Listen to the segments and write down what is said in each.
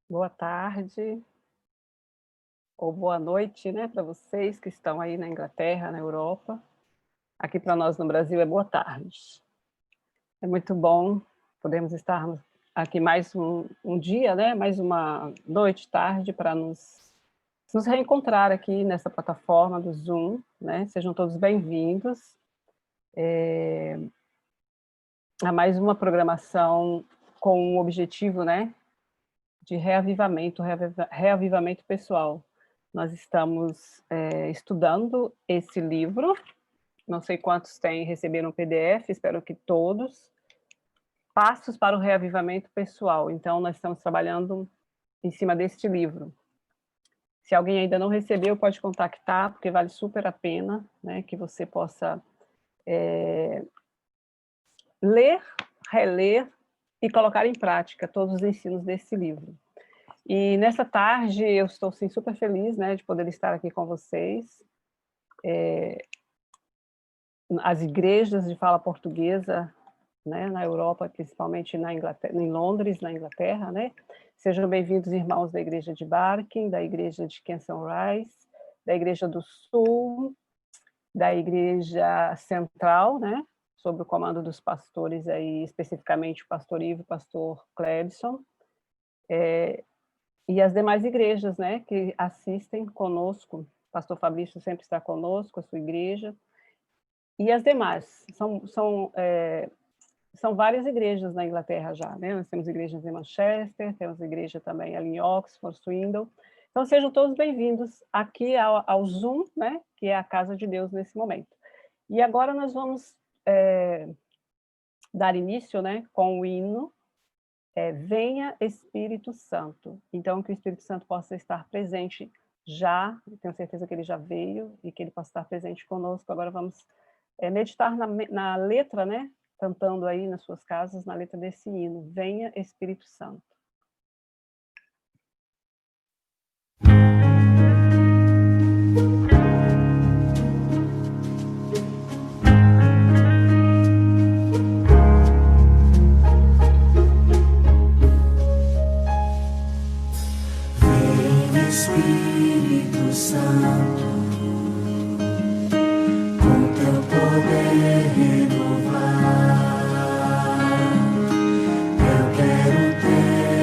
Boa tarde ou boa noite, né, para vocês que estão aí na Inglaterra, na Europa. Aqui para nós no Brasil é boa tarde. É muito bom podermos estar aqui mais um dia, né, mais uma noite, tarde, para nos reencontrar aqui nessa plataforma do Zoom, né. Sejam todos bem-vindos a mais uma programação com o objetivo, né, de reavivamento pessoal. Nós estamos estudando esse livro, não sei quantos receberam o PDF, espero que todos, Passos para o Reavivamento Pessoal. Então, nós estamos trabalhando em cima deste livro. Se alguém ainda não recebeu, pode contactar, porque vale super a pena, né, que você possa ler, reler e colocar em prática todos os ensinos desse livro. E nessa tarde eu estou sim, super feliz, né, de poder estar aqui com vocês. As igrejas de fala portuguesa, né, na Europa, principalmente na Inglaterra, em Londres, na Inglaterra, né? Sejam bem-vindos, irmãos da Igreja de Barking, da Igreja de Kensal Rise, da Igreja do Sul, da Igreja Central, né? Sob o comando dos pastores aí, especificamente o pastor Ivo e o pastor Clebson, e as demais igrejas, né, que assistem conosco. O pastor Fabrício sempre está conosco, a sua igreja, e as demais. São várias igrejas na Inglaterra já, né? Nós temos igrejas em Manchester, temos igreja também ali em Oxford, Swindon. Então, sejam todos bem-vindos aqui ao Zoom, né? Que é a casa de Deus nesse momento. E agora nós vamos dar início, né, com o hino Venha Espírito Santo. Então, que o Espírito Santo possa estar presente já, tenho certeza que ele já veio e que ele possa estar presente conosco. Agora vamos meditar na letra, né? Cantando aí nas suas casas, na letra desse hino, Venha Espírito Santo. Venha Espírito Santo, com teu poder renovar. Eu quero ter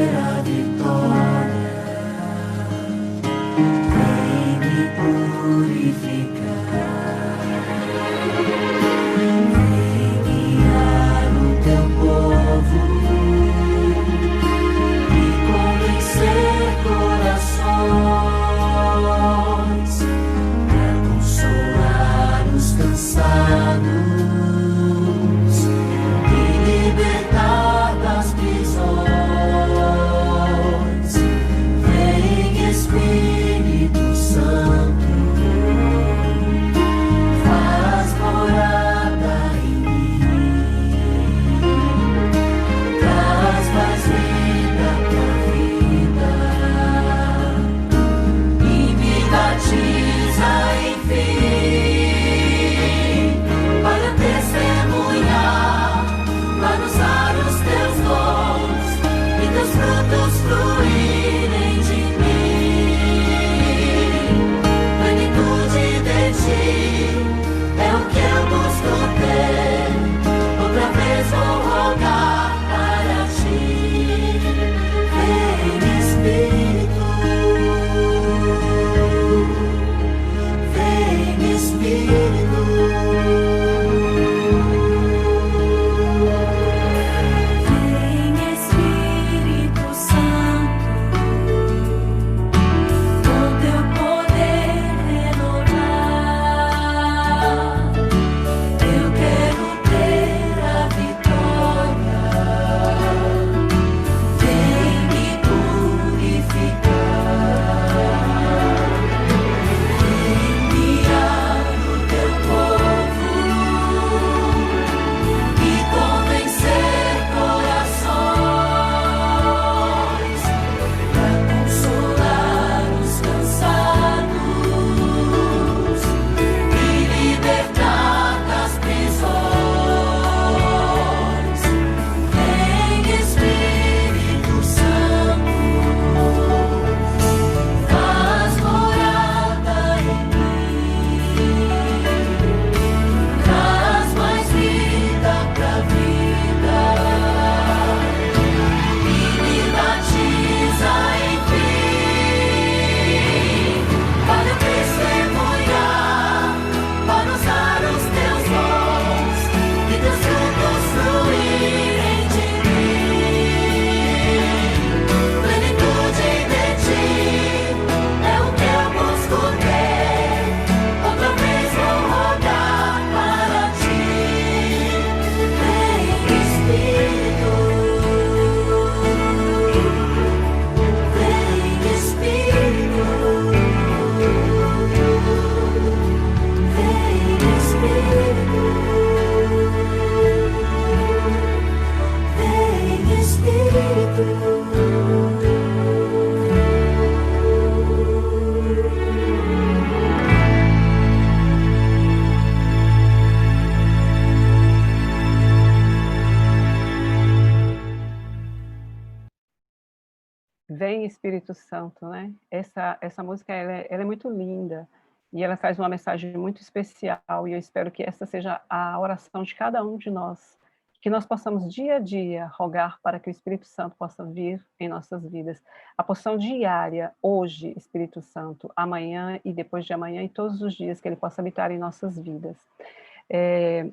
Vem Espírito Santo, né? Essa música ela é muito linda e ela traz uma mensagem muito especial e eu espero que essa seja a oração de cada um de nós, que nós possamos dia a dia rogar para que o Espírito Santo possa vir em nossas vidas. A porção diária, hoje, Espírito Santo, amanhã e depois de amanhã e todos os dias que ele possa habitar em nossas vidas.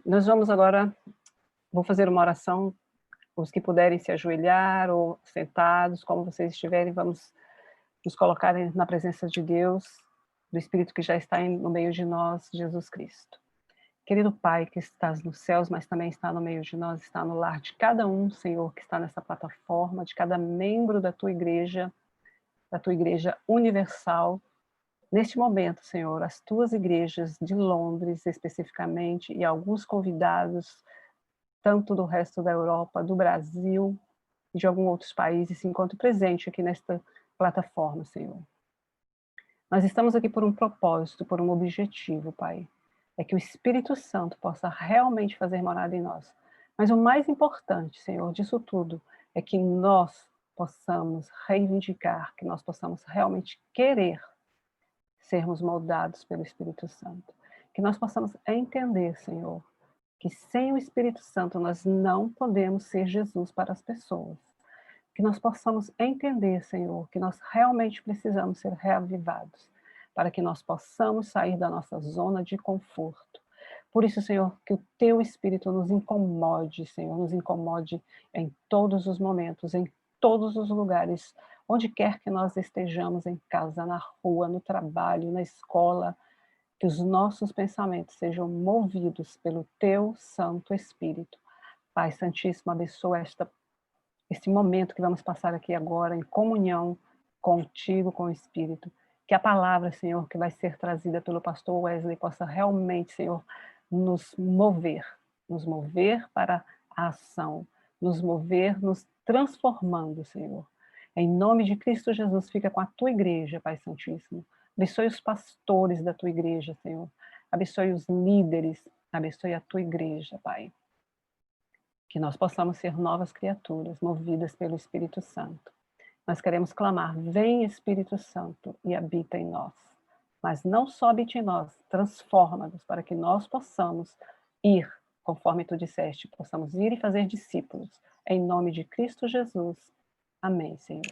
Nós vamos agora, vou fazer uma oração. Os que puderem se ajoelhar ou sentados, como vocês estiverem, vamos nos colocar na presença de Deus, do Espírito que já está no meio de nós, Jesus Cristo. Querido Pai, que estás nos céus, mas também está no meio de nós, está no lar de cada um, Senhor, que está nessa plataforma, de cada membro da tua igreja universal. Neste momento, Senhor, as tuas igrejas de Londres, especificamente, e alguns convidados tanto do resto da Europa, do Brasil e de alguns outros países, se encontram presentes aqui nesta plataforma, Senhor. Nós estamos aqui por um propósito, por um objetivo, Pai. É que o Espírito Santo possa realmente fazer morada em nós. Mas o mais importante, Senhor, disso tudo, é que nós possamos reivindicar, que nós possamos realmente querer sermos moldados pelo Espírito Santo. Que nós possamos entender, Senhor, que sem o Espírito Santo nós não podemos ser Jesus para as pessoas. Que nós possamos entender, Senhor, que nós realmente precisamos ser reavivados, para que nós possamos sair da nossa zona de conforto. Por isso, Senhor, que o Teu Espírito nos incomode, Senhor, nos incomode em todos os momentos, em todos os lugares, onde quer que nós estejamos, em casa, na rua, no trabalho, na escola, que os nossos pensamentos sejam movidos pelo Teu Santo Espírito. Pai Santíssimo, abençoa este momento que vamos passar aqui agora, em comunhão contigo, com o Espírito. Que a palavra, Senhor, que vai ser trazida pelo pastor Wesley, possa realmente, Senhor, nos mover para a ação, nos mover, nos transformando, Senhor. Em nome de Cristo Jesus, fica com a Tua igreja, Pai Santíssimo. Abençoe os pastores da Tua igreja, Senhor. Abençoe os líderes. Abençoe a Tua igreja, Pai. Que nós possamos ser novas criaturas, movidas pelo Espírito Santo. Nós queremos clamar, vem Espírito Santo e habita em nós. Mas não só habite em nós, transforma-nos para que nós possamos ir, conforme Tu disseste, possamos ir e fazer discípulos. Em nome de Cristo Jesus. Amém, Senhor.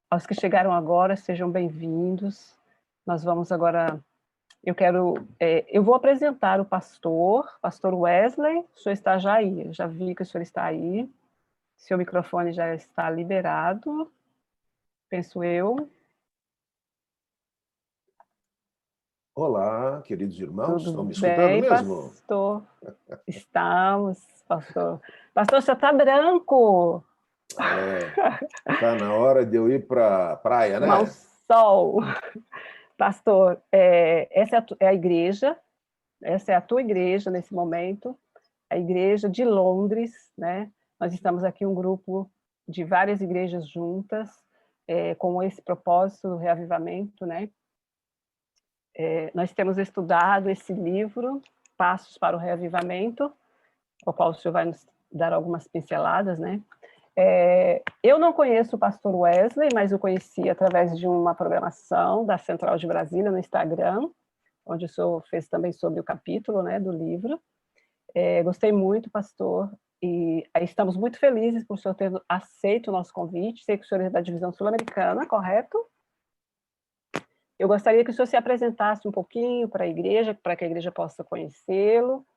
Aos que chegaram agora, sejam bem-vindos. Nós vamos agora... Eu vou apresentar o pastor Wesley. O senhor está já aí, eu já vi que o senhor está aí. Seu microfone já está liberado, penso eu. Olá, queridos irmãos, Tudo estão me bem, escutando mesmo? pastor? Estamos, pastor. Pastor, você está branco. Está na hora de eu ir para a praia, né? Tomar um sol. Pastor, essa é a igreja, essa é a tua igreja nesse momento, a igreja de Londres, né? Nós estamos aqui um grupo de várias igrejas juntas, com esse propósito do reavivamento, né? Nós temos estudado esse livro, Passos para o Reavivamento, ao qual o senhor vai nos dar algumas pinceladas, né? Eu não conheço o pastor Wesley, mas o conheci através de uma programação da Central de Brasília no Instagram, onde o senhor fez também sobre o capítulo, né, do livro. Gostei muito, pastor, e estamos muito felizes por o senhor ter aceito o nosso convite. Sei que o senhor é da divisão sul-americana, correto? Eu gostaria que o senhor se apresentasse um pouquinho para a igreja, para que a igreja possa conhecê-lo.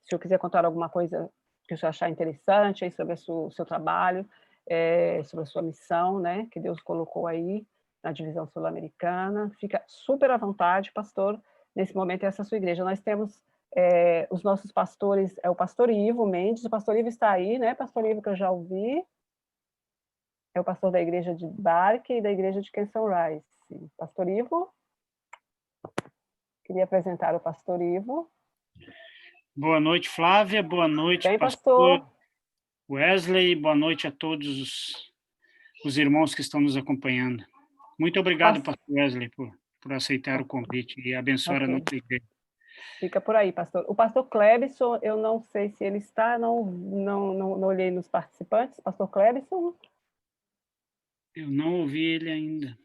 Se o senhor quiser contar alguma coisa que o senhor achar interessante aí sobre o seu trabalho, sobre a sua missão, né, que Deus colocou aí na divisão sul-americana. Fica super à vontade, pastor, nesse momento essa é a sua igreja. Nós temos os nossos pastores, o pastor Ivo Mendes, o pastor Ivo está aí, né, pastor Ivo, que eu já ouvi, é o pastor da igreja de Barque e da igreja de Kenson Rice. Pastor Ivo, queria apresentar o pastor Ivo. Boa noite, Flávia. Boa noite, Bem, pastor Wesley. Boa noite a todos os irmãos que estão nos acompanhando. Muito obrigado, pastor Wesley, por aceitar o convite e abençoar a nossa igreja. Fica por aí, pastor. O pastor Clebson, eu não sei se ele está, não olhei nos participantes. Pastor Clebson? Eu não ouvi ele ainda.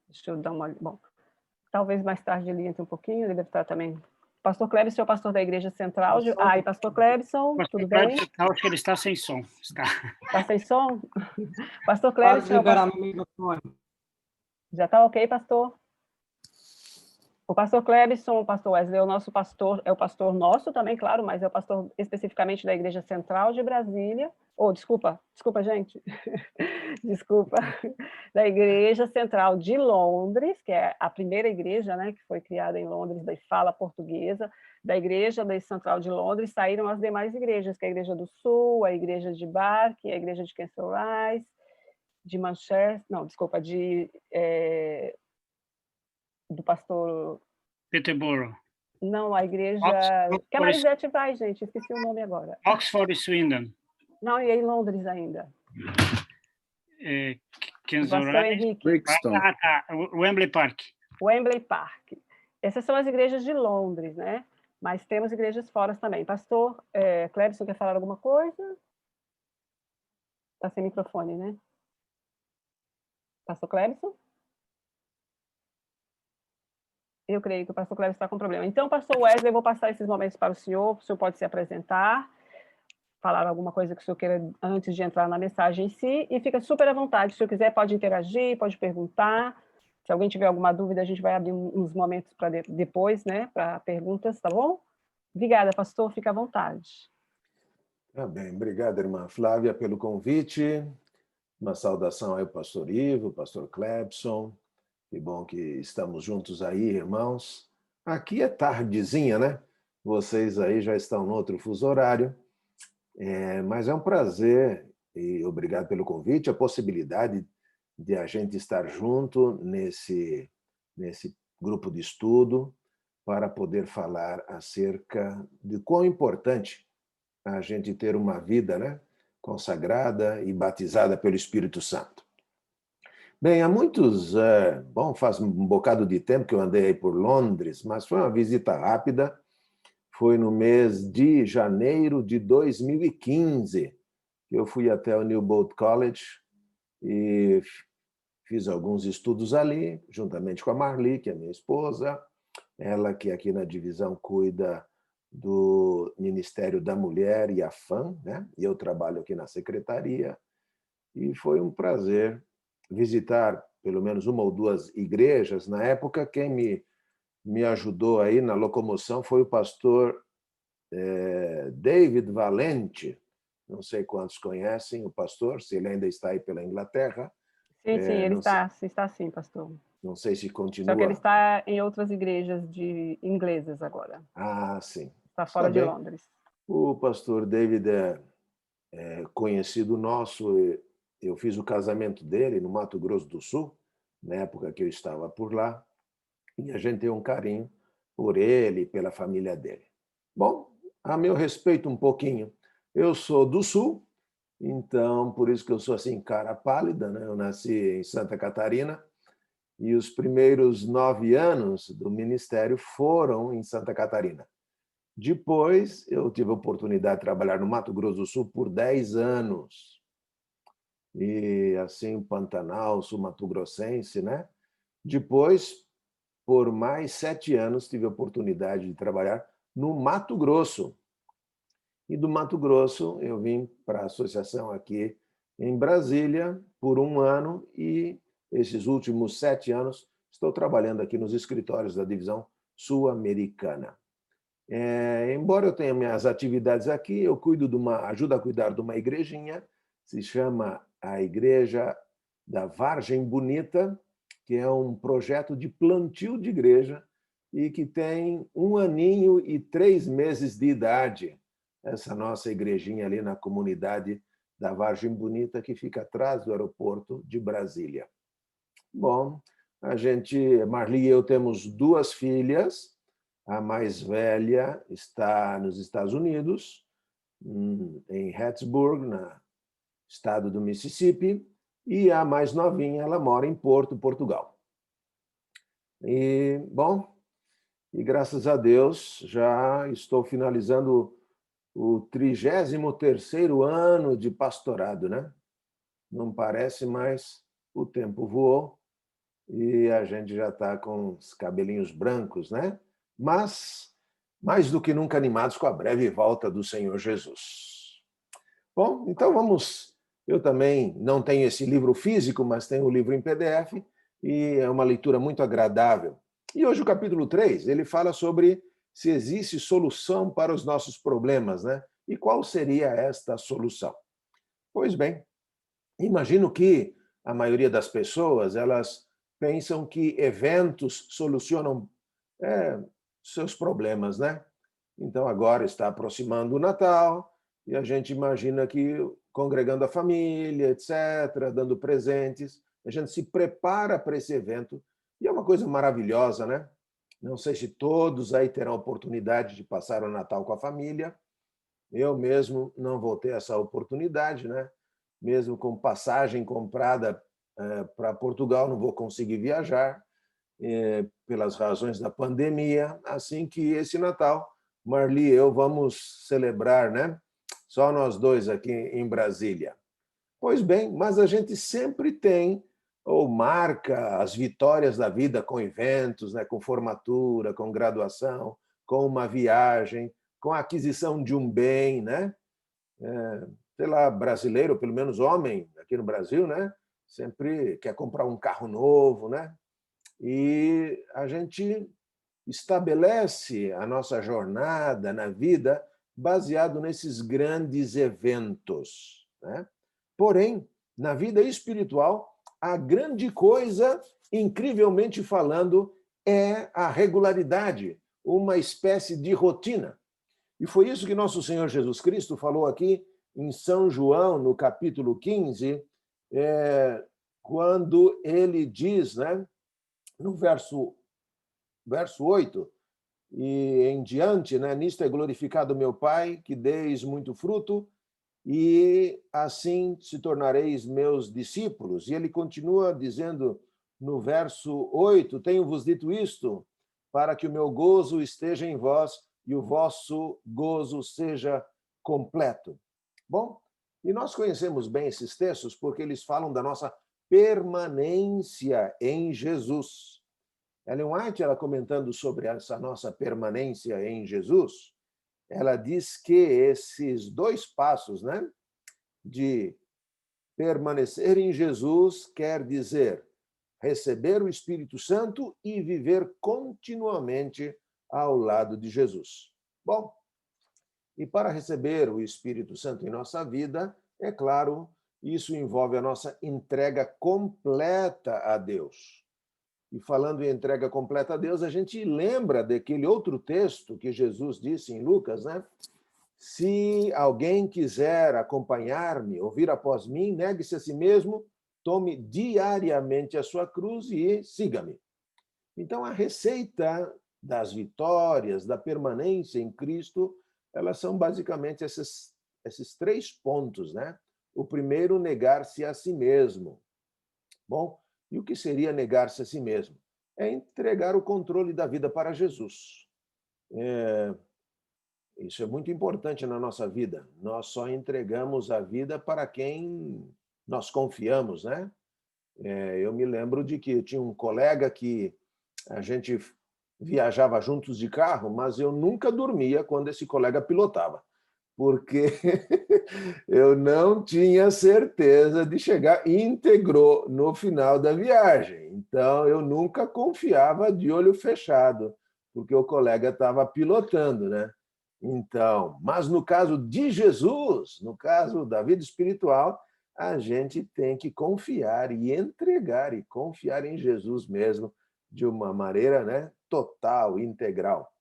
Deixa eu dar uma... Bom, talvez mais tarde ele entre um pouquinho, ele deve estar também... Pastor Clebson é o pastor da Igreja Central. E pastor Clebson, tudo bem? Acho que ele está sem som. Está sem som? Pastor Pode Clebson... liberar meu microfone. Já está ok, pastor? O pastor Clebson, o pastor Wesley, é o nosso pastor, é o pastor nosso também, claro, mas é o pastor especificamente da Igreja Central de Brasília. Desculpa, gente. Desculpa. Da Igreja Central de Londres, que é a primeira igreja, né, que foi criada em Londres, da fala portuguesa. Da Igreja Central de Londres saíram as demais igrejas, que é a Igreja do Sul, a Igreja de Bath, a Igreja de Kensal Rise, de Manchester, não, desculpa, do pastor... Peterborough. Não, a igreja... Oxford, que a Marisete vai, gente, esqueci o nome agora. Oxford e Swindon. Não, e é em Londres ainda. Kensal Pastor Rise. Henrique. Brixton. Wembley Park. Wembley Park. Essas são as igrejas de Londres, né? Mas temos igrejas fora também. Pastor Clebson, quer falar alguma coisa? Está sem microfone, né? Pastor Clebson? Eu creio que o pastor Clebson está com problema. Então, pastor Wesley, eu vou passar esses momentos para o senhor pode se apresentar, falar alguma coisa que o senhor queira antes de entrar na mensagem em si, e fica super à vontade. Se o senhor quiser, pode interagir, pode perguntar. Se alguém tiver alguma dúvida, a gente vai abrir uns momentos para depois, né, para perguntas, tá bom? Obrigada, pastor, fica à vontade. Tá bem, obrigado, irmã Flávia, pelo convite. Uma saudação aí ao pastor Ivo, pastor Clebson. Que bom que estamos juntos aí, irmãos. Aqui é tardezinha, né? Vocês aí já estão no outro fuso horário. Mas é um prazer e obrigado pelo convite, a possibilidade de a gente estar junto nesse grupo de estudo para poder falar acerca de quão importante a gente ter uma vida, né, consagrada e batizada pelo Espírito Santo. Bem, há faz um bocado de tempo que eu andei aí por Londres, mas foi uma visita rápida. Foi no mês de janeiro de 2015 que eu fui até o Newbold College e fiz alguns estudos ali, juntamente com a Marli, que é minha esposa, ela que aqui na divisão cuida do Ministério da Mulher e a FAM, né? E eu trabalho aqui na secretaria. E foi um prazer visitar pelo menos uma ou duas igrejas. Na época, quem me ajudou aí na locomoção foi o pastor David Valente. Não sei quantos conhecem o pastor, se ele ainda está aí pela Inglaterra. Sim, ele está sim, pastor. Não sei se continua. Só que ele está em outras igrejas inglesas agora. Sim. Está fora de Londres. O pastor David é conhecido nosso. Eu fiz o casamento dele no Mato Grosso do Sul, na época que eu estava por lá, e a gente tem um carinho por ele e pela família dele. Bom, a meu respeito um pouquinho, eu sou do Sul, então por isso que eu sou assim, cara pálida, né? Eu nasci em Santa Catarina e os primeiros 9 anos do ministério foram em Santa Catarina. Depois, eu tive a oportunidade de trabalhar no Mato Grosso do Sul por 10 anos. E assim, Pantanal, Sul Mato Grossense, né? Depois, por mais 7 anos, tive a oportunidade de trabalhar no Mato Grosso. E do Mato Grosso, eu vim para a associação aqui em Brasília por 1 ano e esses últimos 7 anos estou trabalhando aqui nos escritórios da divisão sul-americana. Embora eu tenha minhas atividades aqui, eu ajudo a cuidar de uma igrejinha, se chama a Igreja da Vargem Bonita, que é um projeto de plantio de igreja e que tem 1 aninho e 3 meses de idade. Essa nossa igrejinha ali na comunidade da Vargem Bonita, que fica atrás do aeroporto de Brasília. Bom, Marli e eu temos 2 filhas. A mais velha está nos Estados Unidos, em Hattiesburg, no estado do Mississippi, e a mais novinha, ela mora em Porto, Portugal. E, bom, E graças a Deus já estou finalizando o 33º ano de pastorado, né? Não parece, mas o tempo voou e a gente já está com os cabelinhos brancos, né? Mas mais do que nunca animados com a breve volta do Senhor Jesus. Bom, então vamos. Eu também não tenho esse livro físico, mas tenho o livro em PDF e é uma leitura muito agradável. E hoje o capítulo 3, ele fala sobre se existe solução para os nossos problemas, né? E qual seria esta solução? Pois bem, imagino que a maioria das pessoas, elas pensam que eventos solucionam seus problemas, né? Então agora está aproximando o Natal e a gente imagina que congregando a família, etc., dando presentes, a gente se prepara para esse evento e é uma coisa maravilhosa, né? Não sei se todos aí terão a oportunidade de passar o Natal com a família. Eu mesmo não vou ter essa oportunidade, né? Mesmo com passagem comprada para Portugal, não vou conseguir viajar pelas razões da pandemia. Assim que esse Natal, Marli e eu vamos celebrar, né? Só nós dois aqui em Brasília. Pois bem, mas a gente sempre tem ou marca as vitórias da vida com eventos, né? Com formatura, com graduação, com uma viagem, com a aquisição de um bem, né? Sei lá, brasileiro, pelo menos homem aqui no Brasil, né? Sempre quer comprar um carro novo, né? E a gente estabelece a nossa jornada na vida baseado nesses grandes eventos, né? Porém, na vida espiritual, a grande coisa, incrivelmente falando, é a regularidade, uma espécie de rotina. E foi isso que nosso Senhor Jesus Cristo falou aqui em São João, no capítulo 15, quando ele diz, né, no verso 8, e em diante, né, nisto é glorificado meu Pai, que deis muito fruto, e assim se tornareis meus discípulos. E ele continua dizendo no verso 8, tenho-vos dito isto, para que o meu gozo esteja em vós e o vosso gozo seja completo. Bom, e nós conhecemos bem esses textos porque eles falam da nossa permanência em Jesus. Ellen White, ela comentando sobre essa nossa permanência em Jesus, ela diz que esses dois passos, né, de permanecer em Jesus quer dizer receber o Espírito Santo e viver continuamente ao lado de Jesus. Bom, e para receber o Espírito Santo em nossa vida, é claro, isso envolve a nossa entrega completa a Deus. E falando em entrega completa a Deus, a gente lembra daquele outro texto que Jesus disse em Lucas, né? Se alguém quiser acompanhar-me, ouvir após mim, negue-se a si mesmo, tome diariamente a sua cruz e siga-me. Então, a receita das vitórias, da permanência em Cristo, elas são basicamente esses 3 pontos, né? O primeiro, negar-se a si mesmo. Bom, e o que seria negar-se a si mesmo? É entregar o controle da vida para Jesus. Isso é muito importante na nossa vida. Nós só entregamos a vida para quem nós confiamos, né? Eu me lembro de que eu tinha um colega que a gente viajava juntos de carro, mas eu nunca dormia quando esse colega pilotava, porque eu não tinha certeza de chegar íntegro no final da viagem. Então, eu nunca confiava de olho fechado, porque o colega estava pilotando, né? Então, mas no caso de Jesus, no caso da vida espiritual, a gente tem que confiar e entregar e confiar em Jesus mesmo de uma maneira, né, total, integral.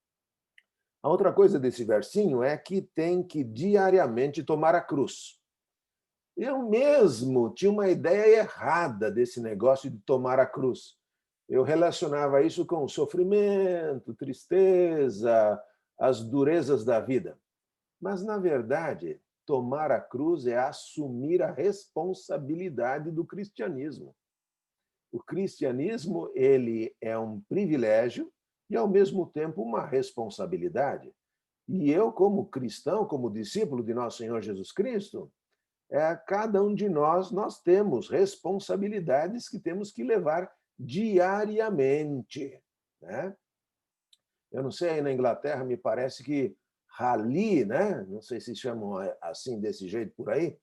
A outra coisa desse versinho é que tem que diariamente tomar a cruz. Eu mesmo tinha uma ideia errada desse negócio de tomar a cruz. Eu relacionava isso com sofrimento, tristeza, as durezas da vida. Mas, na verdade, tomar a cruz é assumir a responsabilidade do cristianismo. O cristianismo, ele é um privilégio e, ao mesmo tempo, uma responsabilidade. E eu, como cristão, como discípulo de nosso Senhor Jesus Cristo, cada um de nós temos responsabilidades que temos que levar diariamente, né? Eu não sei, aí na Inglaterra me parece que rally, né? Não sei se chamam assim desse jeito por aí,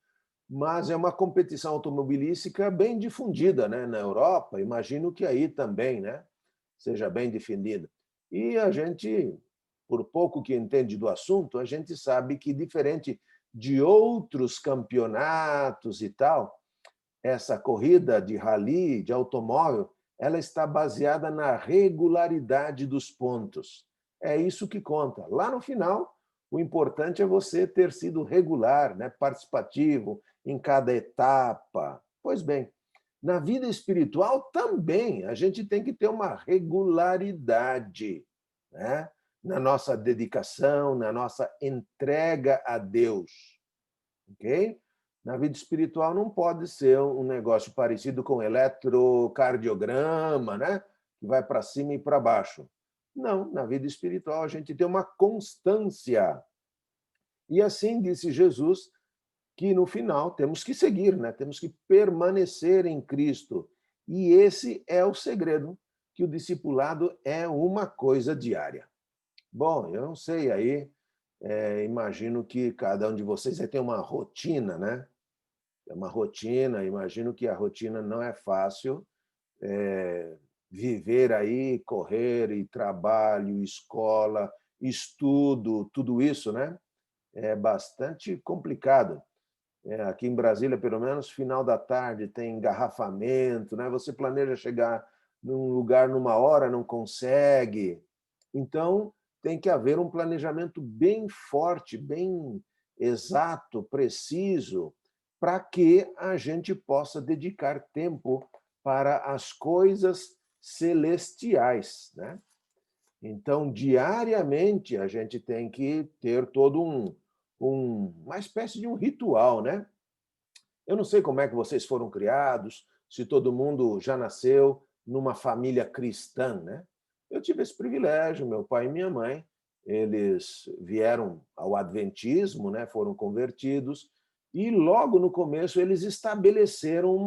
mas é uma competição automobilística bem difundida, né? Na Europa, imagino que aí também, né? Seja bem difundida. E a gente, por pouco que entende do assunto, a gente sabe que, diferente de outros campeonatos e tal, essa corrida de rally, de automóvel, ela está baseada na regularidade dos pontos. É isso que conta. Lá no final, o importante é você ter sido regular, né? Participativo em cada etapa. Pois bem, na vida espiritual também a gente tem que ter uma regularidade, né? Na nossa dedicação, na nossa entrega a Deus. Ok? Na vida espiritual não pode ser um negócio parecido com eletrocardiograma, né? Que vai para cima e para baixo. Não, na vida espiritual a gente tem uma constância. E assim disse Jesus, que no final temos que seguir, né? Temos que permanecer em Cristo. E esse é o segredo, que o discipulado é uma coisa diária. Bom, eu não sei aí, imagino que cada um de vocês vai ter uma rotina, né? É uma rotina, imagino que a rotina não é fácil. Viver aí, correr e trabalho, escola, estudo, tudo isso, né? É bastante complicado. Aqui em Brasília, pelo menos, final da tarde tem engarrafamento, né? Você planeja chegar num lugar numa hora, não consegue. Então, tem que haver um planejamento bem forte, bem exato, preciso, para que a gente possa dedicar tempo para as coisas celestiais, né? Então, diariamente, a gente tem que ter todo uma espécie de um ritual, né? Eu não sei como é que vocês foram criados, se todo mundo já nasceu numa família cristã, né? Eu tive esse privilégio, meu pai e minha mãe, eles vieram ao adventismo, né? Foram convertidos, e logo no começo eles estabeleceram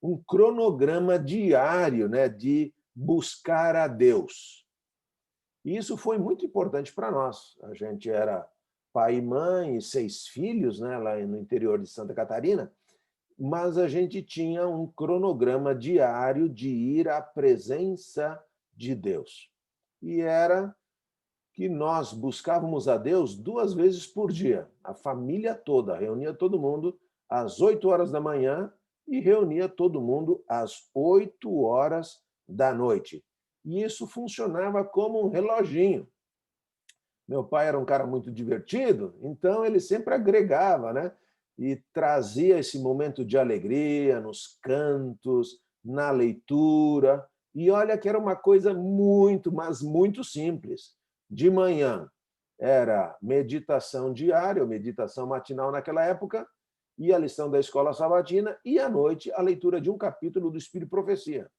um cronograma diário, né? De buscar a Deus. E isso foi muito importante para nós. A gente era pai e mãe e 6 filhos, né, lá no interior de Santa Catarina, mas a gente tinha um cronograma diário de ir à presença de Deus. E era que nós buscávamos a Deus 2 vezes por dia, a família toda, reunia todo mundo às 8 horas da manhã e reunia todo mundo às 8 horas da noite. E isso funcionava como um reloginho. Meu pai era um cara muito divertido, então ele sempre agregava, né? E trazia esse momento de alegria nos cantos, na leitura. E olha que era uma coisa muito, mas muito simples. De manhã era meditação diária, ou meditação matinal naquela época, e a lição da escola sabatina, e à noite a leitura de um capítulo do Espírito e Profecia.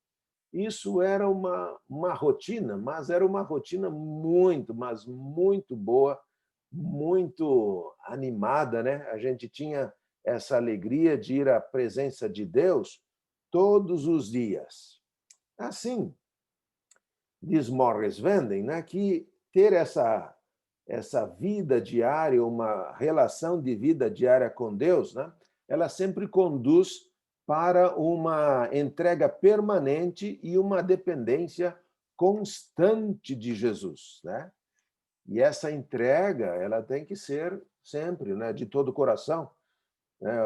Isso era uma rotina, mas era uma rotina muito, mas muito boa, muito animada, né? A gente tinha essa alegria de ir à presença de Deus todos os dias. Assim, diz Morris Vanden, né, que ter essa vida diária, uma relação de vida diária com Deus, né, ela sempre conduz para uma entrega permanente e uma dependência constante de Jesus, né? E essa entrega, ela tem que ser sempre, né, de todo o coração.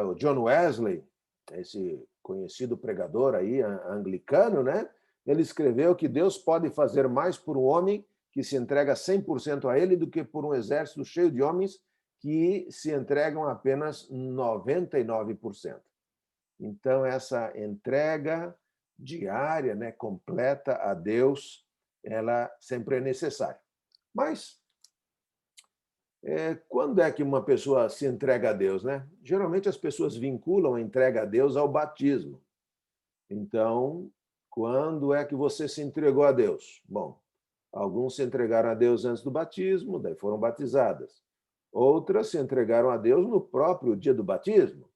O John Wesley, esse conhecido pregador aí anglicano, né? Ele escreveu que Deus pode fazer mais por um homem que se entrega 100% a ele do que por um exército cheio de homens que se entregam apenas 99%. Então, essa entrega diária, né, completa a Deus, ela sempre é necessária. Mas, quando é que uma pessoa se entrega a Deus, né? Geralmente as pessoas vinculam a entrega a Deus ao batismo. Então, quando é que você se entregou a Deus? Bom, Alguns se entregaram a Deus antes do batismo, daí foram batizadas. Outras se entregaram a Deus no próprio dia do batismo.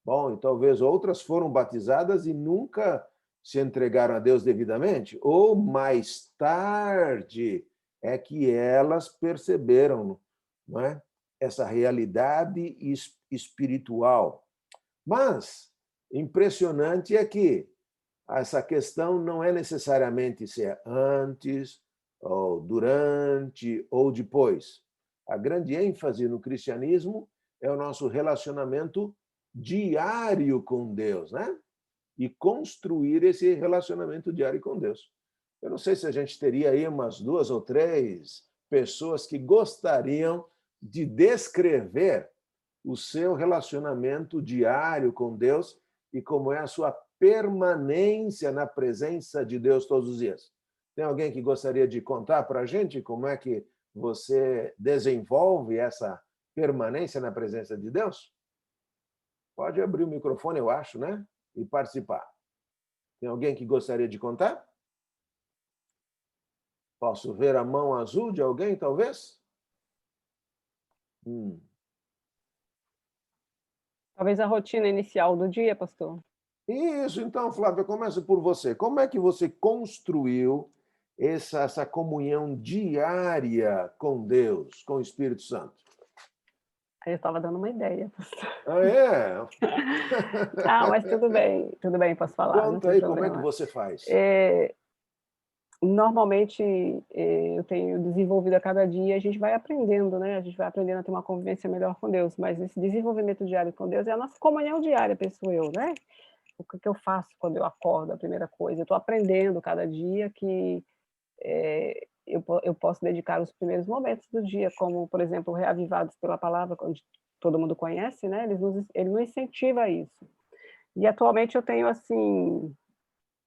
Bom, e talvez outras foram batizadas e nunca se entregaram a Deus devidamente, ou mais tarde é que elas perceberam, não é? Essa realidade espiritual. Mas impressionante é que essa questão não é necessariamente se é antes, ou durante, ou depois. A grande ênfase no cristianismo é o nosso relacionamento diário com Deus, né? E construir esse relacionamento diário com Deus. Eu não sei se a gente teria aí umas 2 ou 3 pessoas que gostariam de descrever o seu relacionamento diário com Deus e como é a sua permanência na presença de Deus todos os dias. Tem alguém que gostaria de contar para a gente como é que você desenvolve essa permanência na presença de Deus? Pode abrir o microfone, eu acho, né? E participar. Tem alguém que gostaria de contar? Posso ver a mão azul de alguém, talvez? Talvez a rotina inicial do dia, pastor. Isso, então, Flávia, começa por você. Como é que você construiu essa comunhão diária com Deus, com o Espírito Santo? Aí eu estava dando uma ideia, pastor. Ah, é? Ah, mas tudo bem, posso falar, não Conta tem aí como é que problema. você faz. Normalmente, eu tenho desenvolvido a cada dia, a gente vai aprendendo, né? A gente vai aprendendo a ter uma convivência melhor com Deus, mas esse desenvolvimento diário com Deus é a nossa comunhão diária, penso eu, né? O que eu faço quando eu acordo, a primeira coisa? Eu estou aprendendo cada dia que eu posso dedicar os primeiros momentos do dia, como, por exemplo, Reavivados pela Palavra, onde todo mundo conhece, né? Ele nos incentiva isso. E atualmente eu tenho, assim,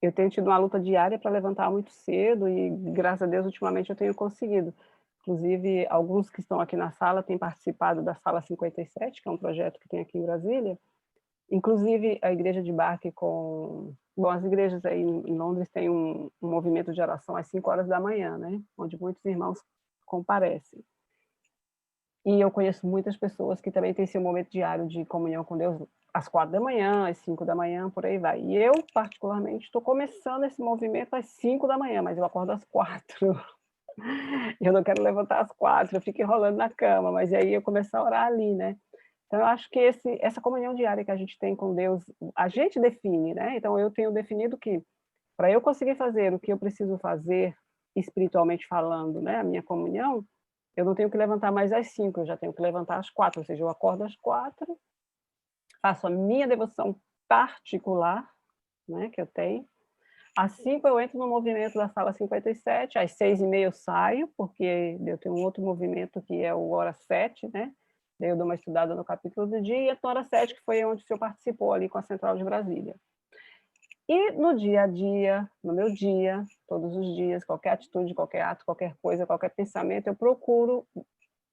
eu tenho tido uma luta diária para levantar muito cedo e, graças a Deus, ultimamente eu tenho conseguido. Inclusive, alguns que estão aqui na sala têm participado da Sala 57, que é um projeto que tem aqui em Brasília. Inclusive, a Igreja de Barque com... Bom, as igrejas aí em Londres têm um movimento de oração às 5 horas da manhã, né? Onde muitos irmãos comparecem. E eu conheço muitas pessoas que também têm seu momento diário de comunhão com Deus às 4 da manhã, às 5 da manhã, por aí vai. E eu, particularmente, estou começando esse movimento às 5 da manhã, mas eu acordo às 4. Eu não quero levantar às 4, eu fico enrolando na cama, mas aí eu começo a orar ali, né? Então, eu acho que essa comunhão diária que a gente tem com Deus, a gente define, né? Então, eu tenho definido que, para eu conseguir fazer o que eu preciso fazer, espiritualmente falando, né? A minha comunhão, eu não tenho que levantar mais às 5, eu já tenho que levantar às 4, ou seja, eu acordo às 4, faço a minha devoção particular, né, que eu tenho. Às 5 eu entro no movimento da Sala 57, às 6h30 eu saio, porque eu tenho um outro movimento que é o Hora 7, né? Daí eu dou uma estudada no capítulo do dia, e a Hora 7, que foi onde o senhor participou ali com a Central de Brasília. E no dia a dia, no meu dia, todos os dias, qualquer atitude, qualquer ato, qualquer coisa, qualquer pensamento, eu procuro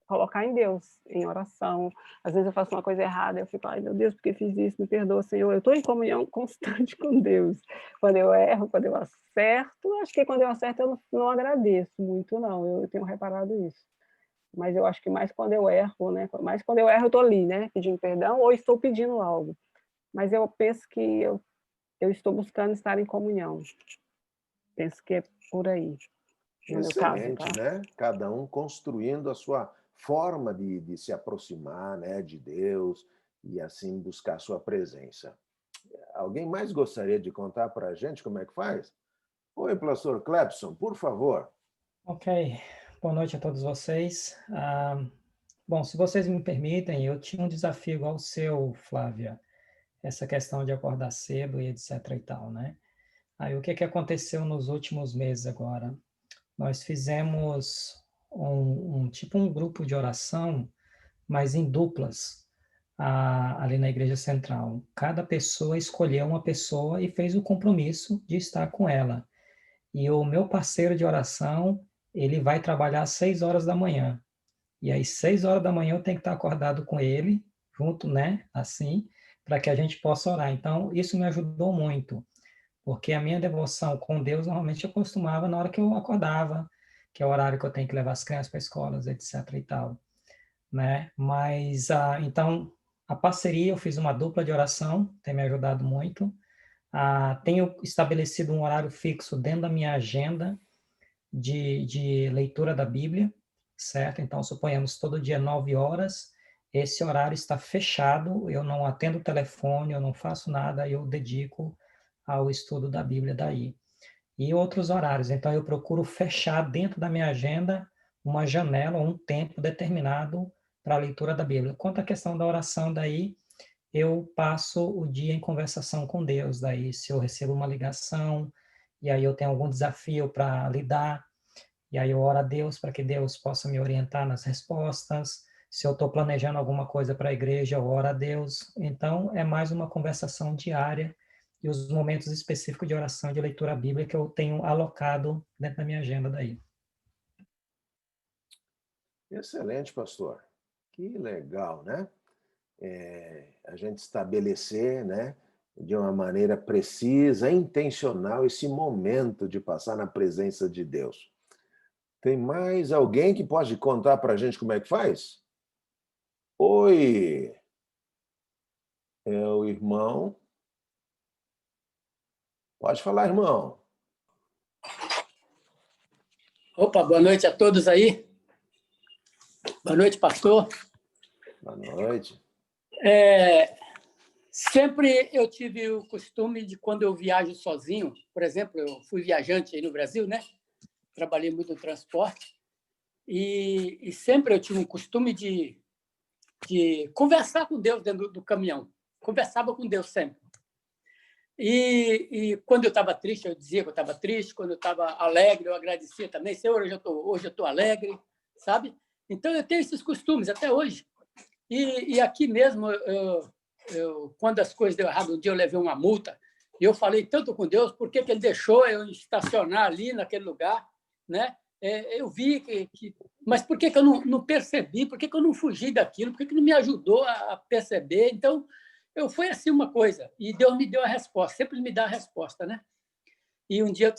colocar em Deus, em oração. Às vezes eu faço uma coisa errada, eu fico, ai meu Deus, por que fiz isso? Me perdoa, Senhor. Eu estou em comunhão constante com Deus. Quando eu erro, quando eu acerto, acho que quando eu acerto eu não agradeço muito, não. Eu tenho reparado isso. Mas eu acho que mais quando eu erro, né? Mais quando eu erro, eu estou ali, né? Pedindo perdão ou estou pedindo algo. Mas eu penso que eu estou buscando estar em comunhão. Penso que é por aí. No meu caso, tá? Excelente, né? Cada um construindo a sua forma de se aproximar, né, de Deus e assim buscar a sua presença. Alguém mais gostaria de contar para a gente como é que faz? Oi, pastor Clepson, por favor. Ok, boa noite a todos vocês. Bom, se vocês me permitem, eu tinha um desafio igual ao seu, Flávia, essa questão de acordar cedo e etc e tal, né? Aí o que aconteceu nos últimos meses agora? Nós fizemos um grupo de oração, mas em duplas, ali na Igreja Central. Cada pessoa escolheu uma pessoa e fez o compromisso de estar com ela. E o meu parceiro de oração, ele vai trabalhar às 6 horas da manhã. E às 6 horas da manhã eu tenho que estar acordado com ele, junto, né, assim, para que a gente possa orar. Então, isso me ajudou muito, porque a minha devoção com Deus, normalmente eu costumava, na hora que eu acordava, que é o horário que eu tenho que levar as crianças para escolas, etc. e tal, né? Mas, então, a parceria, eu fiz uma dupla de oração, tem me ajudado muito. Tenho estabelecido um horário fixo dentro da minha agenda de leitura da Bíblia, certo? Então, suponhamos, todo dia 9 horas, esse horário está fechado, eu não atendo o telefone, eu não faço nada, eu dedico ao estudo da Bíblia daí. E outros horários, então eu procuro fechar dentro da minha agenda uma janela, um tempo determinado para a leitura da Bíblia. Quanto à questão da oração daí, eu passo o dia em conversação com Deus, daí se eu recebo uma ligação, e aí eu tenho algum desafio para lidar, e aí eu oro a Deus para que Deus possa me orientar nas respostas. Se eu estou planejando alguma coisa para a igreja, eu oro a Deus. Então, é mais uma conversação diária e os momentos específicos de oração e de leitura bíblica que eu tenho alocado dentro da minha agenda daí. Excelente, pastor. Que legal, né? A gente estabelecer, né, de uma maneira precisa, intencional, esse momento de passar na presença de Deus. Tem mais alguém que pode contar para a gente como é que faz? Oi, é o irmão. Pode falar, irmão. Opa, boa noite a todos aí. Boa noite, pastor. Boa noite. Sempre eu tive o costume de, quando eu viajo sozinho, por exemplo, eu fui viajante aí no Brasil, né? Trabalhei muito no transporte, e sempre eu tive um costume de conversar com Deus dentro do caminhão. Conversava com Deus sempre. E quando eu estava triste, eu dizia que eu estava triste. Quando eu estava alegre, eu agradecia também. Senhor, hoje eu estou alegre, sabe? Então, eu tenho esses costumes até hoje. E aqui mesmo, quando as coisas deu errado, um dia eu levei uma multa, e eu falei tanto com Deus, por que ele deixou eu estacionar ali naquele lugar, né? Eu vi mas por que eu não percebi? Por que eu não fugi daquilo? Por que não me ajudou a perceber? Então, foi assim uma coisa, e Deus me deu a resposta, sempre me dá a resposta, né? E um dia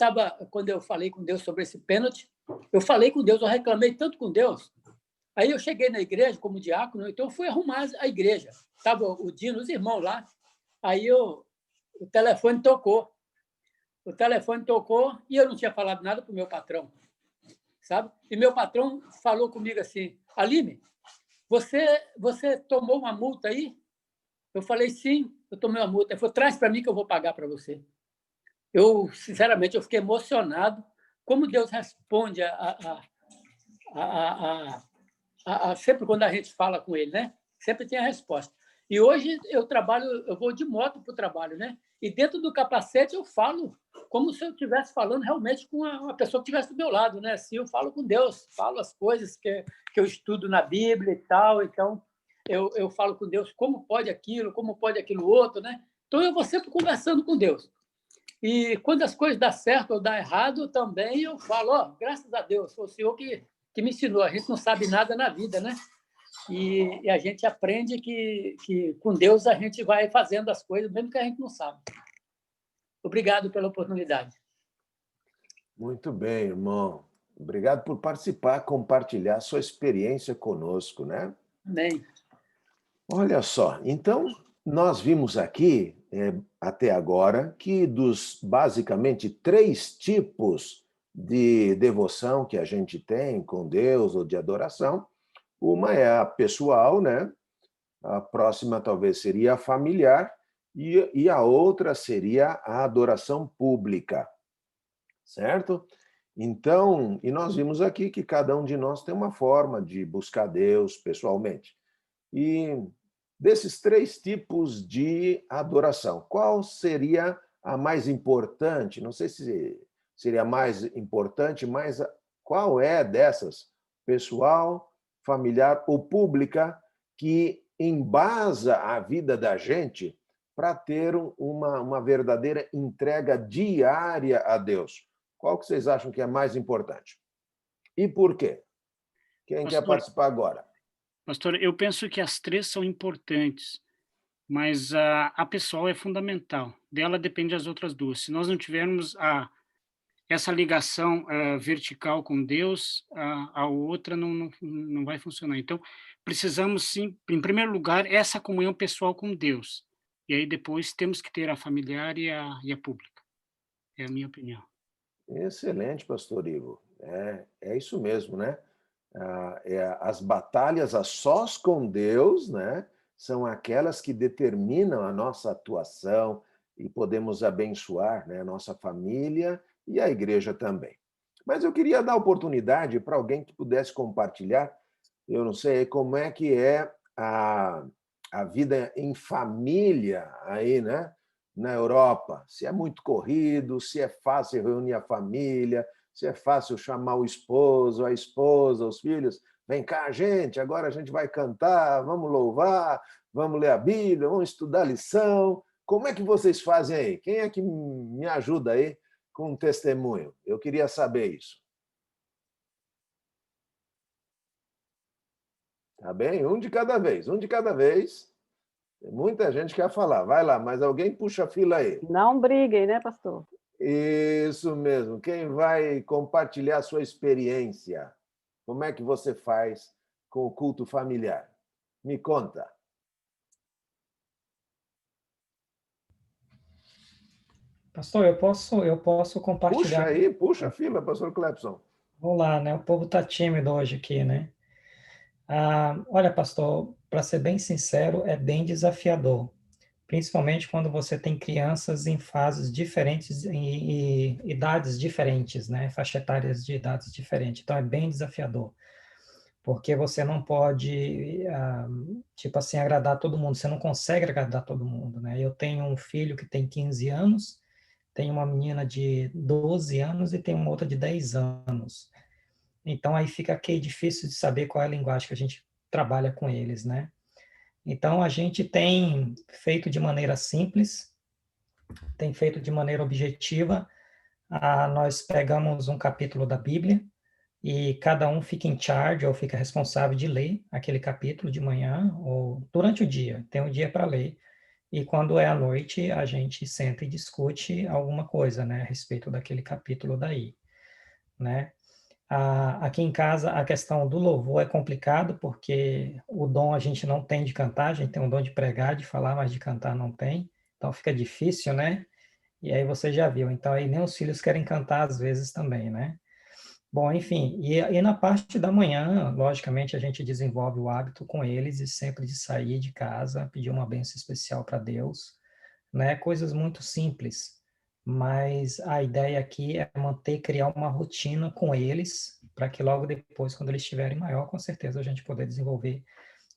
quando eu falei com Deus sobre esse pênalti, eu falei com Deus, eu reclamei tanto com Deus. Aí eu cheguei na igreja como diácono, então eu fui arrumar a igreja. Estava o Dino, os irmãos lá. Aí o telefone tocou. O telefone tocou e eu não tinha falado nada para o meu patrão, sabe? E meu patrão falou comigo assim: Aline, você tomou uma multa aí? Eu falei: sim, eu tomei uma multa. Ele falou: traz para mim que eu vou pagar para você. Sinceramente, eu fiquei emocionado. Como Deus responde sempre quando a gente fala com ele, né? Sempre tem a resposta. E hoje eu vou de moto para o trabalho, né? E dentro do capacete eu falo como se eu estivesse falando realmente com uma pessoa que estivesse do meu lado, né? Assim, eu falo com Deus, falo as coisas que eu estudo na Bíblia e tal. Então, eu falo com Deus como pode aquilo outro, né? Então, eu vou sempre conversando com Deus. E quando as coisas dão certo ou dão errado, também eu falo, graças a Deus, foi o Senhor que me ensinou. A gente não sabe nada na vida, né? E a gente aprende que com Deus a gente vai fazendo as coisas, mesmo que a gente não sabe. Obrigado pela oportunidade. Muito bem, irmão. Obrigado por participar, compartilhar sua experiência conosco, né? Amém. Olha só, então nós vimos aqui, até agora, que dos basicamente 3 tipos de devoção que a gente tem com Deus ou de adoração, uma é a pessoal, né? A próxima talvez seria a familiar e a outra seria a adoração pública, certo? Então, e nós vimos aqui que cada um de nós tem uma forma de buscar Deus pessoalmente. E desses 3 tipos de adoração, qual seria a mais importante? Não sei se seria a mais importante, mas qual é dessas, pessoal, familiar ou pública, que embasa a vida da gente para ter uma verdadeira entrega diária a Deus? Qual que vocês acham que é mais importante? E por quê? Quem quer participar agora? Pastor, eu penso que as 3 são importantes, mas a pessoal é fundamental. Dela depende as outras 2. Se nós não tivermos essa ligação vertical com Deus, a outra não vai funcionar. Então, precisamos, sim, em primeiro lugar, essa comunhão pessoal com Deus. E aí depois temos que ter a familiar e a pública. É a minha opinião. Excelente, pastor Ivo. É isso mesmo, né? As batalhas a sós com Deus, né, são aquelas que determinam a nossa atuação e podemos abençoar, né, a nossa família e a igreja também. Mas eu queria dar oportunidade para alguém que pudesse compartilhar, eu não sei como é que é a vida em família aí, né, na Europa. Se é muito corrido, se é fácil reunir a família, se é fácil chamar o esposo, a esposa, os filhos. Vem cá, gente, agora a gente vai cantar, vamos louvar, vamos ler a Bíblia, vamos estudar a lição. Como é que vocês fazem aí? Quem é que me ajuda aí com um testemunho? Eu queria saber isso. Tá bem? Um de cada vez, um de cada vez. Tem muita gente que quer falar. Vai lá, mas alguém puxa a fila aí. Não briguem, né, pastor? Isso mesmo. Quem vai compartilhar a sua experiência? Como é que você faz com o culto familiar? Me conta. Pastor, eu posso compartilhar. Puxa aí, puxa a fila, pastor Clepson. Vamos lá, né? O povo está tímido hoje aqui, né? Olha, pastor, para ser bem sincero, é bem desafiador, principalmente quando você tem crianças em fases diferentes e idades diferentes, né? Faixa etárias de idades diferentes. Então, é bem desafiador, porque você não pode, tipo assim, agradar todo mundo. Você não consegue agradar todo mundo, né? Eu tenho um filho que tem 15 anos, tenho uma menina de 12 anos e tenho uma outra de 10 anos. Então, aí fica aqui difícil de saber qual é a linguagem que a gente trabalha com eles, né? Então, a gente tem feito de maneira simples, tem feito de maneira objetiva. Nós pegamos um capítulo da Bíblia e cada um fica em charge ou fica responsável de ler aquele capítulo de manhã ou durante o dia. Tem um dia para ler. E quando é à noite, a gente senta e discute alguma coisa, né, a respeito daquele capítulo daí, né? Aqui em casa, a questão do louvor é complicado, porque o dom a gente não tem de cantar, a gente tem um dom de pregar, de falar, mas de cantar não tem. Então fica difícil, né? E aí você já viu. Então aí nem os filhos querem cantar às vezes também, né? Bom, enfim, e na parte da manhã, logicamente, a gente desenvolve o hábito com eles e sempre de sair de casa, pedir uma bênção especial para Deus, né? Coisas muito simples, mas a ideia aqui é manter, criar uma rotina com eles, para que logo depois, quando eles estiverem maior, com certeza a gente poder desenvolver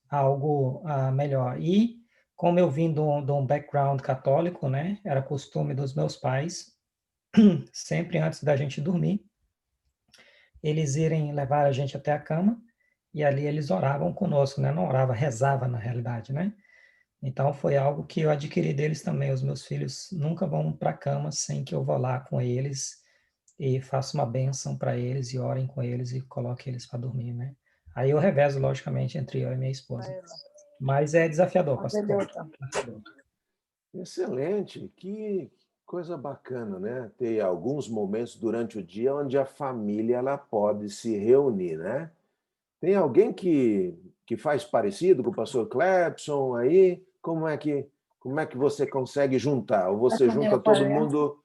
algo melhor. E como eu vim de um background católico, né? Era costume dos meus pais, sempre antes da gente dormir, eles irem levar a gente até a cama, e ali eles oravam conosco, né? Não orava, rezava na realidade, né? Então, foi algo que eu adquiri deles também. Os meus filhos nunca vão para a cama sem que eu vá lá com eles e faça uma bênção para eles e orem com eles e coloque eles para dormir, né? Aí eu revezo, logicamente, entre eu e minha esposa. Mas é desafiador, pastor. Excelente, que coisa bacana, né? Ter alguns momentos durante o dia onde a família ela pode se reunir, né? Tem alguém que faz parecido com o pastor Clepson aí? Como é que você consegue juntar? Ou você junta todo mundo,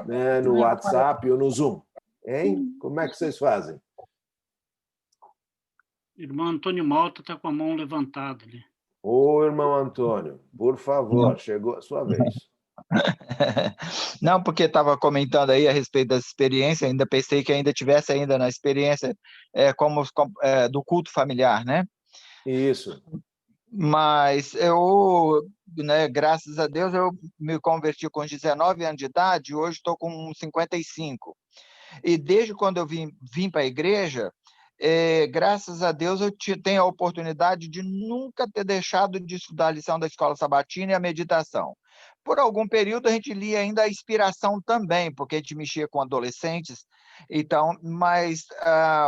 né, no WhatsApp ou no Zoom? Hein? Como é que vocês fazem? Irmão Antônio Malta está com a mão levantada ali. Ô, irmão Antônio, por favor, chegou a sua vez. Não, porque estava comentando aí a respeito das experiências, ainda pensei que ainda tivesse ainda na experiência do culto familiar, né? Isso. Mas eu, né, graças a Deus, eu me converti com 19 anos de idade, hoje estou com 55. E desde quando eu vim para a igreja, graças a Deus eu tenho a oportunidade de nunca ter deixado de estudar a lição da escola sabatina e a meditação. Por algum período a gente lia ainda a inspiração também, porque a gente mexia com adolescentes, então, mas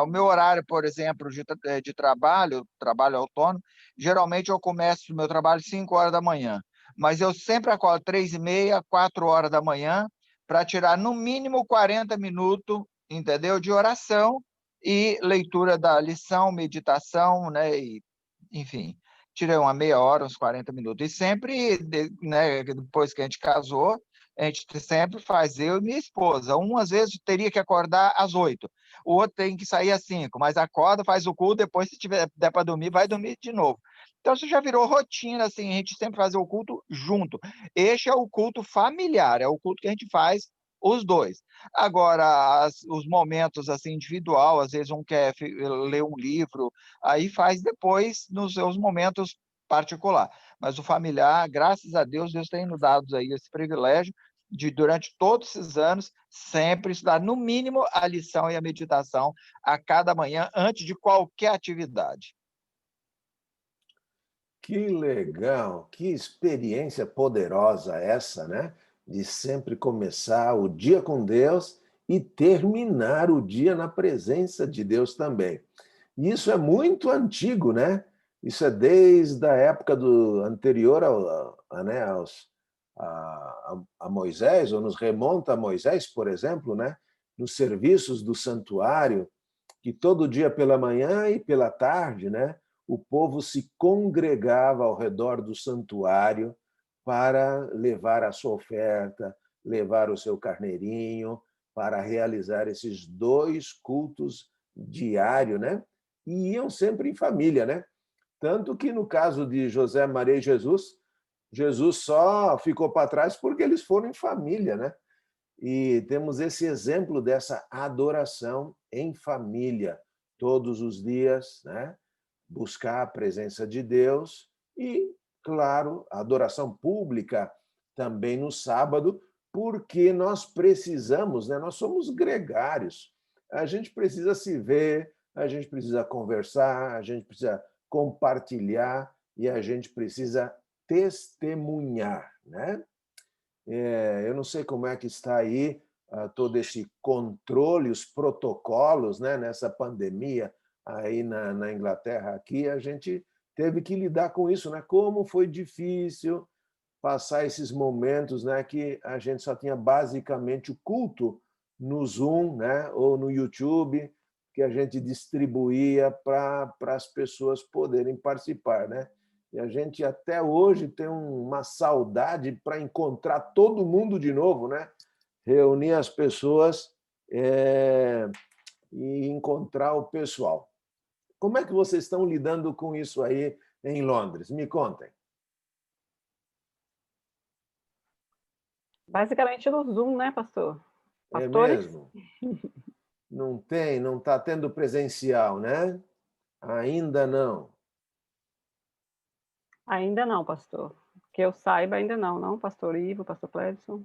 o meu horário, por exemplo, de trabalho autônomo, geralmente eu começo o meu trabalho às 5 horas da manhã, mas eu sempre acordo 3h30, 4 horas da manhã, para tirar no mínimo 40 minutos, entendeu? De oração e leitura da lição, meditação, né? E, enfim, tirei uma meia hora, uns 40 minutos. E sempre, né, depois que a gente casou, a gente sempre faz, eu e minha esposa. Um, às vezes, teria que acordar às 8, o outro tem que sair às 5, mas acorda, faz o culto, depois, se tiver der para dormir, vai dormir de novo. Então, isso já virou rotina, assim, a gente sempre faz o culto junto. Este é o culto familiar, é o culto que a gente faz os dois. Agora, os momentos assim individual, às vezes um quer ler um livro, aí faz depois nos seus momentos particular. Mas o familiar, graças a Deus, Deus tem nos dado aí esse privilégio de, durante todos esses anos, sempre estudar, no mínimo, a lição e a meditação a cada manhã, antes de qualquer atividade. Que legal, que experiência poderosa essa, né? De sempre começar o dia com Deus e terminar o dia na presença de Deus também. E isso é muito antigo, né? Isso é desde a época anterior né, a Moisés, ou nos remonta a Moisés, por exemplo, né? Nos serviços do santuário, que todo dia pela manhã e pela tarde, né? O povo se congregava ao redor do santuário para levar a sua oferta, levar o seu carneirinho, para realizar esses 2 cultos diários, né? E iam sempre em família, né? Tanto que no caso de José, Maria e Jesus, Jesus só ficou para trás porque eles foram em família, né? E temos esse exemplo dessa adoração em família, todos os dias, né? Buscar a presença de Deus e, claro, a adoração pública também no sábado, porque nós precisamos, né? Nós somos gregários. A gente precisa se ver, a gente precisa conversar, a gente precisa compartilhar e a gente precisa testemunhar, né? Eu não sei como é que está aí todo esse controle, os protocolos, né, nessa pandemia aí na Inglaterra. Aqui a gente teve que lidar com isso, né? Como foi difícil passar esses momentos, né, que a gente só tinha basicamente o culto no Zoom, né, ou no YouTube, que a gente distribuía para as pessoas poderem participar, né? E a gente até hoje tem uma saudade para encontrar todo mundo de novo, né? Reunir as pessoas e encontrar o pessoal. Como é que vocês estão lidando com isso aí em Londres? Me contem. Basicamente no Zoom, né, pastor? É Pastores? mesmo? Não está tendo presencial, né? Ainda não. Ainda não, pastor. Que eu saiba, ainda não, não, pastor Ivo, pastor Cledson.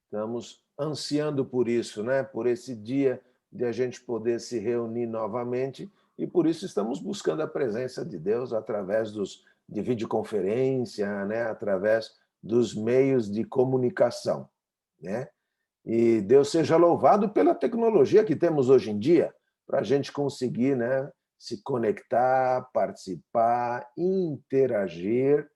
Estamos ansiando por isso, né? Por esse dia de a gente poder se reunir novamente e por isso estamos buscando a presença de Deus através de videoconferência, né? Através dos meios de comunicação, né? E Deus seja louvado pela tecnologia que temos hoje em dia para a gente conseguir, né? Se conectar, participar, interagir.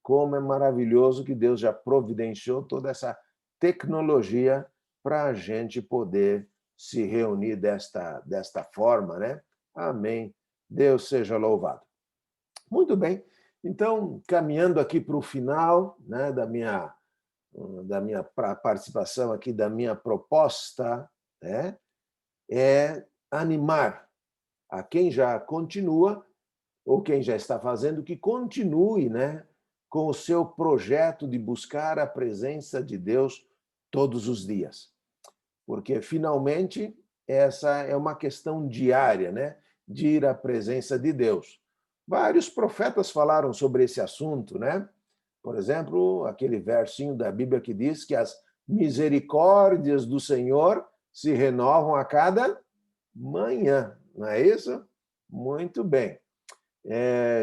Como é maravilhoso que Deus já providenciou toda essa tecnologia para a gente poder se reunir desta forma, né? Amém. Deus seja louvado. Muito bem. Então, caminhando aqui para o final, né, da minha participação aqui, da minha proposta, né, é animar a quem já continua ou quem já está fazendo, que continue, né, com o seu projeto de buscar a presença de Deus todos os dias. Porque, finalmente, essa é uma questão diária, né, de ir à presença de Deus. Vários profetas falaram sobre esse assunto, né? Por exemplo, aquele versinho da Bíblia que diz que as misericórdias do Senhor se renovam a cada manhã, não é isso? Muito bem.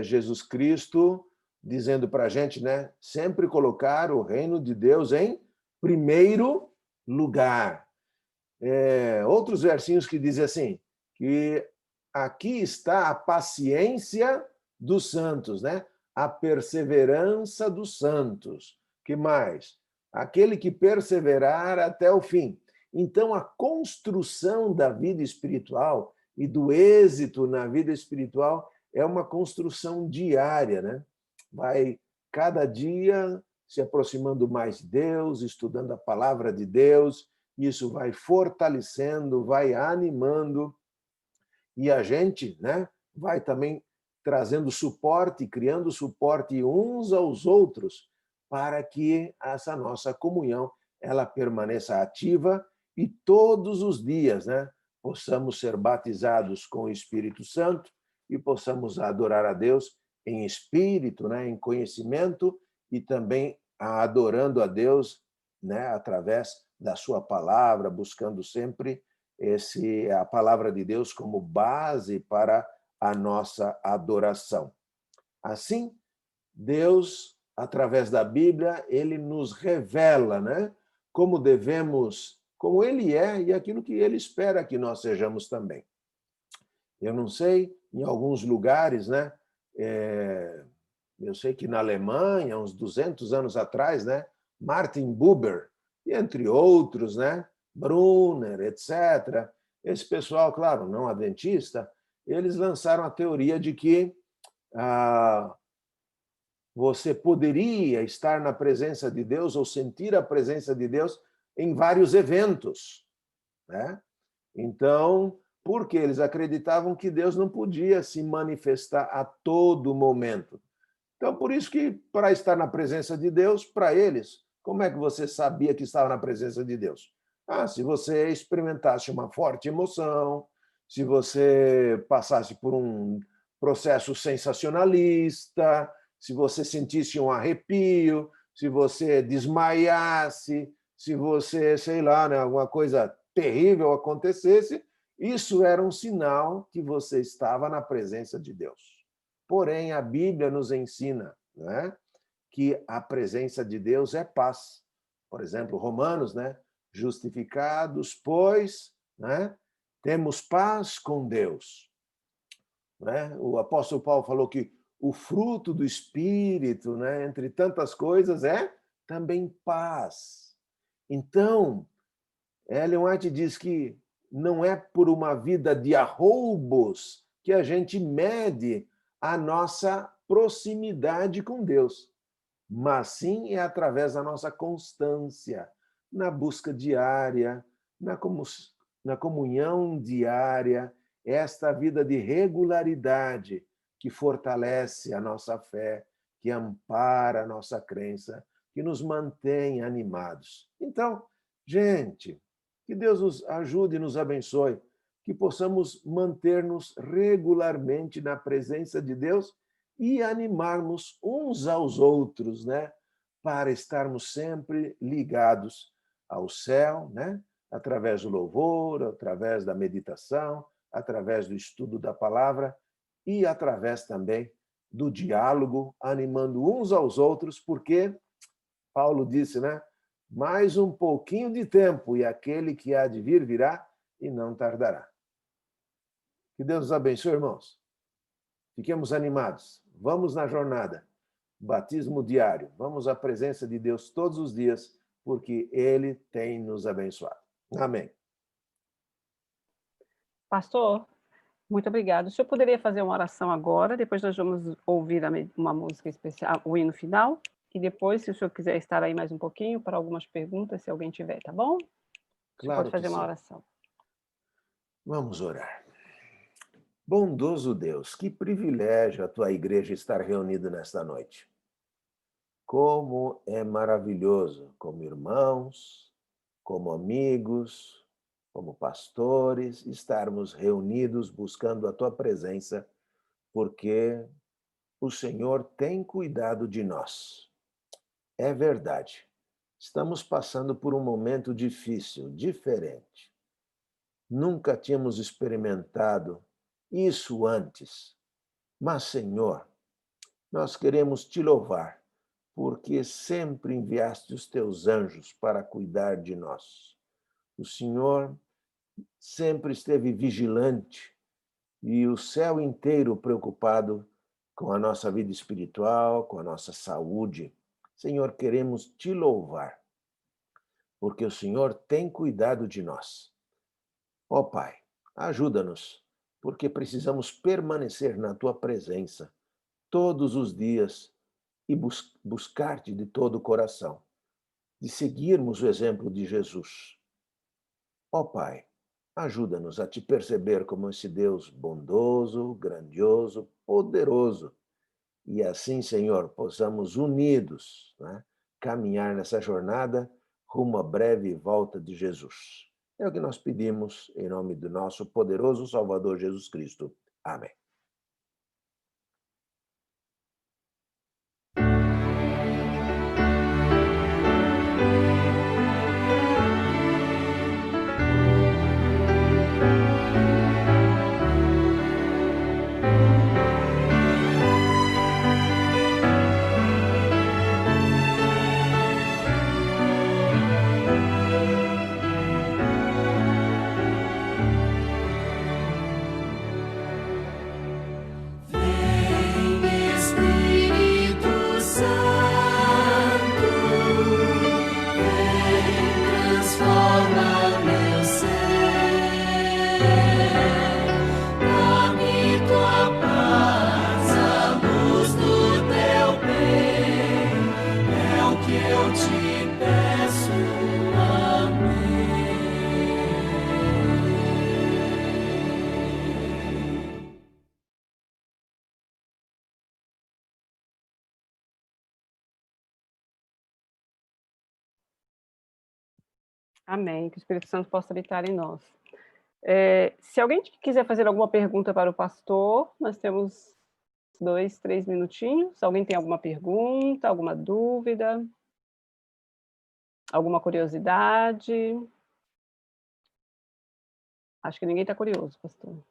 Jesus Cristo dizendo para a gente, né, sempre colocar o reino de Deus em primeiro lugar. Outros versinhos que dizem assim, que aqui está a paciência dos santos, né? A perseverança dos santos. Que mais? aquele que perseverar até o fim. Então, a construção da vida espiritual e do êxito na vida espiritual é uma construção diária, né? Vai cada dia se aproximando mais de Deus, estudando a palavra de Deus, isso vai fortalecendo, vai animando, e a gente, né, vai também trazendo suporte, criando suporte uns aos outros, para que essa nossa comunhão ela permaneça ativa e todos os dias, né, possamos ser batizados com o Espírito Santo e possamos adorar a Deus em espírito, né, em conhecimento e também adorando a Deus, né, através da sua palavra, buscando sempre a palavra de Deus como base para a nossa adoração. Assim, Deus, através da Bíblia, ele nos revela, né, como devemos, como ele é e aquilo que ele espera que nós sejamos também. Eu não sei, em alguns lugares, né, eu sei que na Alemanha, uns 200 anos atrás, né, Martin Buber, entre outros, né, Brunner, etc. Esse pessoal, claro, não adventista, eles lançaram a teoria de que você poderia estar na presença de Deus ou sentir a presença de Deus em vários eventos, né? Então, porque eles acreditavam que Deus não podia se manifestar a todo momento. Então, por isso que, para estar na presença de Deus, para eles, como é que você sabia que estava na presença de Deus? Se você experimentasse uma forte emoção, se você passasse por um processo sensacionalista, se você sentisse um arrepio, se você desmaiasse, se você, sei lá, né, alguma coisa terrível acontecesse, isso era um sinal que você estava na presença de Deus. Porém, a Bíblia nos ensina, né, que a presença de Deus é paz. Por exemplo, Romanos, né, justificados, pois, né, temos paz com Deus. Né? O apóstolo Paulo falou que o fruto do Espírito, né, entre tantas coisas, é também paz. Então, Ellen White diz que não é por uma vida de arroubos que a gente mede a nossa proximidade com Deus, mas sim é através da nossa constância, na busca diária, na comunhão diária, esta vida de regularidade que fortalece a nossa fé, que ampara a nossa crença, que nos mantém animados. Então, gente, que Deus nos ajude e nos abençoe, que possamos manter-nos regularmente na presença de Deus e animarmos uns aos outros, né, para estarmos sempre ligados ao céu, né, através do louvor, através da meditação, através do estudo da palavra e através também do diálogo, animando uns aos outros, porque Paulo disse, né, mais um pouquinho de tempo e aquele que há de vir virá e não tardará. Que Deus nos abençoe, irmãos. Fiquemos animados. Vamos na jornada. Batismo diário. Vamos à presença de Deus todos os dias, porque Ele tem nos abençoado. Amém. Pastor, muito obrigado. O senhor poderia fazer uma oração agora, depois nós vamos ouvir uma música especial, o hino final, e depois, se o senhor quiser estar aí mais um pouquinho, para algumas perguntas, se alguém tiver, tá bom? Você Claro pode fazer que uma sim. oração. Vamos orar. Bondoso Deus, que privilégio a tua igreja estar reunida nesta noite. Como é maravilhoso, como irmãos, como amigos, como pastores, estarmos reunidos buscando a tua presença, porque o Senhor tem cuidado de nós. É verdade. Estamos passando por um momento difícil, diferente. Nunca tínhamos experimentado isso antes. Mas, Senhor, nós queremos te louvar, porque sempre enviaste os teus anjos para cuidar de nós. O Senhor sempre esteve vigilante e o céu inteiro preocupado com a nossa vida espiritual, com a nossa saúde. Senhor, queremos te louvar. porque o Senhor tem cuidado de nós. Ó Pai, ajuda-nos, porque precisamos permanecer na Tua presença todos os dias e buscar-te de todo o coração, de seguirmos o exemplo de Jesus. Ó Pai, ajuda-nos a te perceber como esse Deus bondoso, grandioso, poderoso. E assim, Senhor, possamos unidos, né, caminhar nessa jornada rumo à breve volta de Jesus. É o que nós pedimos em nome do nosso poderoso Salvador Jesus Cristo. Amém. Vem, Espírito Santo, vem, transforma meu ser, dá-me tua paz, a luz do teu bem, é o que eu te peço, amém. Amém. Que o Espírito Santo possa habitar em nós. Se alguém quiser fazer alguma pergunta para o pastor, nós temos 2, 3 minutinhos. Alguém tem alguma pergunta, alguma dúvida? Alguma curiosidade? Acho que ninguém está curioso, pastor.